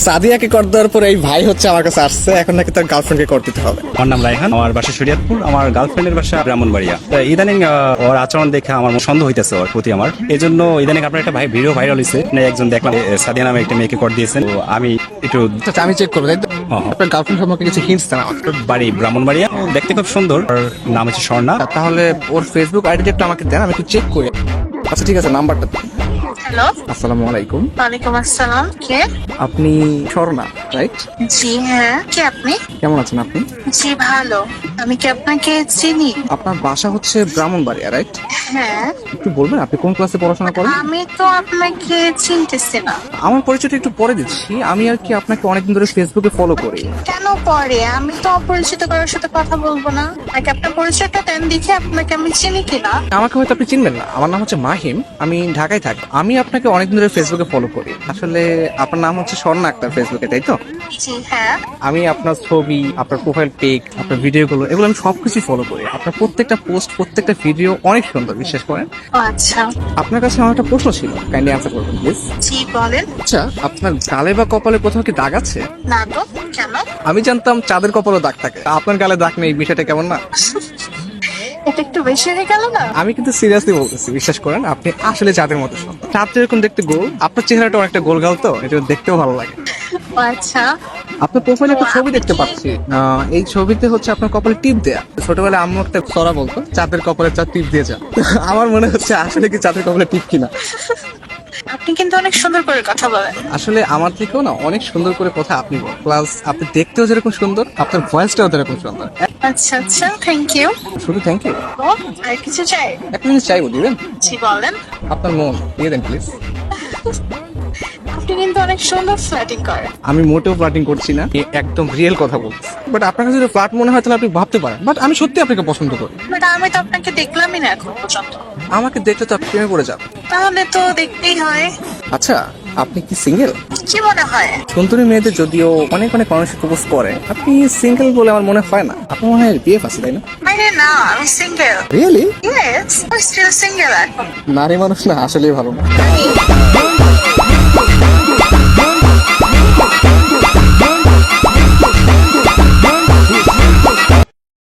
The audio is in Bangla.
সাদিয়াকে কর দেওয়ার পরে এই ভাই হচ্ছে আমার কাছে আসছে, এখন নাকি তার গার্লফ্রেন্ডকে কর দিতে হবে। আমার নাম রায়হান, আমার বাসা শরীয়তপুর, আমার গার্লফ্রেন্ডের বাসা ব্রাহ্মণবাড়িয়া। ইদানিং ওর আচরণ দেখে আমার সন্দেহ হইতেছে ওর প্রতি আমার, এই জন্য ইদানিং আপনার একটা ভিডিও ভাইরাল হয়েছে, একজন দেখলাম সাদিয়া নামে একটা মেয়েকে কর দিয়েছেন। তো আমি একটু আচ্ছা আমি চেক করবো, তাই তো? আপনার গার্লফ্রেন্ড সম্পর্কে কিছু হিন্টস দেন আমাকে। বাড়ি ব্রাহ্মণবাড়িয়া, দেখতে খুব সুন্দর, ওর নাম হচ্ছে স্বর্ণা। তাহলে ওর ফেসবুক আইডিটা একটু আমাকে দেন, আমি একটু চেক করি। আচ্ছা ঠিক আছে, নাম্বারটা দেন। হ্যালো, আসসালামু আলাইকুম। ওয়ালাইকুম আসসালাম। কে? আপনি স্বর্ণা রাইট? জি হ্যাঁ, কে আপনি? কেমন আছেন আপনি? জি ভালো। আমি কি আপনাকে চিনি? আপনার বাসা হচ্ছে ব্রাহ্মণবাড়িয়া রাইট? হ্যাঁ, একটু বলবেন আপনি কোন ক্লাসে পড়াশোনা করেন? আমি তো আপনাকে চিনতেছি না। আমার পরিচয়টা একটু পরে দিচ্ছি। আমি আর কি আপনাকে অনেকদিন ধরে ফেসবুকে ফলো করি। কেন পরে? আমি তো অপরিচিত কারোর সাথে কথা বলবো না। আগে আপনার পরিচয়টা দেন, দেখে আপনাকে আমি চিনি কিনা। আমাকে হয়তো আপনি চিনবেন না, আমার নাম হচ্ছে মাহিম, আমি ঢাকায় থাকি। আমি আপনাকে অনেকদিন ধরে ফেসবুকে ফলো করি। আসলে আপনার নাম হচ্ছে স্বর্ণা আক্তার ফেসবুকে, তাই তো? জি হ্যাঁ। আমি আপনার ছবি, আপনার প্রোফাইল পিক, আপনার ভিডিওগুলো, এগুলো আমি সবকিছু ফলো করি। আপনার প্রত্যেকটা পোস্ট, প্রত্যেকটা ভিডিও অনেক সুন্দর, বিশ্বাস করেন। ও আচ্ছা, আপনার কাছে আমার একটা প্রশ্ন ছিল, কাইন্ডলি অ্যান্সার করবেন প্লিজ। জি বলেন। আচ্ছা, আপনার গালে বা কপালে কোথাও কি দাগ আছে? না তো, কেন? আমি জানতাম চাঁদের কপালে দাগ থাকে, আপনার গালে দাগ নেই, বিষয়টা কেমন না? এটা একটু বেশি হয়ে গেল না? আমি কিন্তু সিরিয়াসলি বলতেছি, বিশ্বাস করেন, আপনি আসলে চাঁদের মতো সুন্দর। চাঁদ যেরকম দেখতে গোল, আপনার চেহারাটা অনেকটা গোল গাল, তো এটা দেখতেও ভালো লাগে। ও আচ্ছা, আপনার প্রোফাইলে একটা ছবি দেখতে পাচ্ছি, এই ছবিতে হচ্ছে আপনার কপালে টিপ দেয়া। ছোটবেলায় আম্মু একটা সরা বলতো, চাঁদের কপালে চাঁদ টিপ দিয়ে যা। আমার মনে হচ্ছে আসলে কি চাঁদের কপালে টিপ কিনা। আপনি কিন্তু অনেক সুন্দর করে কথা বলেন। আসলে আমার থেকেও না অনেক সুন্দর করে কথা আপনি বলেন, প্লাস আপনি দেখতেও যেরকম সুন্দর, আপনার ভয়েসটাও যেরকম সুন্দর। আচ্ছা আচ্ছা, থ্যাংক ইউ। শুধু থ্যাংক ইউ। আর কিছু চাই? একটা জিনিস চাইবো, দিবেন? জি বলেন। আপনার মন দিয়ে দেন প্লিজ। আপনি কিন্তু অনেক সুন্দর ফ্ল্যাটিং করেন। আমি মোটেও ফ্লার্টিং করছি না, একদম রিয়েল কথা বলছি। বাট আপনার কাছে যদি ফ্লার্ট মনে হয় তাহলে আপনি ভাবতে পারেন, বাট আমি সত্যি আপনাকে পছন্দ করি। বাট আমি তো আপনাকে দেখলামই না এখন পর্যন্ত। আমাকে দেখলে তো আপনি প্রেমে পড়ে যাবেন। তাহলে তো দেখতেই হয়। আচ্ছা, আপনি কি সিঙ্গেল? কি মনে হয়? সুন্দরী মেয়েদের যদিও অনেক অনেক মানুষ প্রপোজ করে, আপনি সিঙ্গেল বলে আমার মনে হয় না। আপনার মনে হয় বিয়ে আছে, তাই না? আরে না, আমি single. Really? Yes, I still single এখন। নারী মানুষ না আসলেই ভালো না।